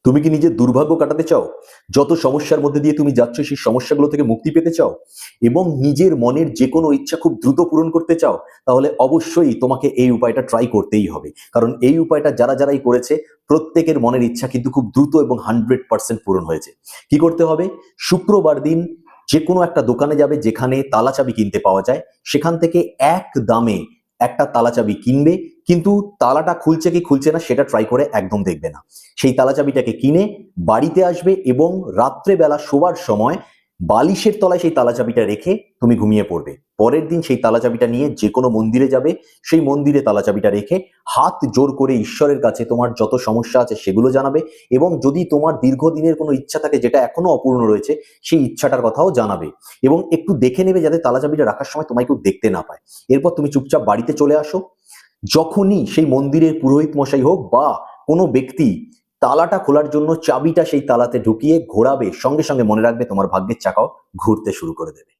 তুমি কি নিজের দুর্ভাগ্য কাটাতে চাও? যত সমস্যার মধ্যে দিয়ে তুমি যাচ্ছ সেই সমস্যাগুলো থেকে মুক্তি পেতে চাও এবং নিজের মনের যে কোনো ইচ্ছা খুব দ্রুত পূরণ করতে চাও, তাহলে অবশ্যই তোমাকে এই উপায়টা ট্রাই করতেই হবে। কারণ এই উপায়টা যারাই করেছে প্রত্যেকের মনের ইচ্ছা কিন্তু খুব দ্রুত এবং 100% পূরণ হয়েছে। কি করতে হবে? শুক্রবার দিন যে কোনো একটা দোকানে যাবে যেখানে তালা চাবি কিনতে পাওয়া যায়, সেখান থেকে এক দামে একটা তালা চাবি কিনবে, কিন্তু তালাটা খুলছে কি খুলছে না সেটা ট্রাই করে একদম দেখবে না। সেই তালা চাবিটাকে কিনে বাড়িতে আসবে এবং রাত্রেবেলা শোবার সময় বালিশের তলায় সেই তালা চাবিটা রেখে তুমি ঘুমিয়ে পড়বে। পরের দিন সেই তালা চাবিটা নিয়ে যে কোনো মন্দিরে যাবে, সেই মন্দিরে তালা চাবিটা রেখে হাত জোর করে ঈশ্বরের কাছে তোমার যত সমস্যা আছে সেগুলো জানাবে এবং যদি তোমার দীর্ঘদিনের কোনো ইচ্ছা থাকে যেটা এখনো অপূর্ণ রয়েছে, সেই ইচ্ছাটার কথাও জানাবে এবং একটু দেখে নেবে যাতে তালা চাবিটা রাখার সময় তোমায় কেউ দেখতে না পায়। এরপর তুমি চুপচাপ বাড়িতে চলে আসো। যখনই সেই মন্দিরের পুরোহিত মশাই হোক বা কোনো ব্যক্তি তালাটা খোলার জন্য চাবিটা সেই তালাতে ঢুকিয়ে ঘোরাবে, সঙ্গে সঙ্গে মনে রাখবে তোমার ভাগ্যের চাকাও ঘুরতে শুরু করে দেবে।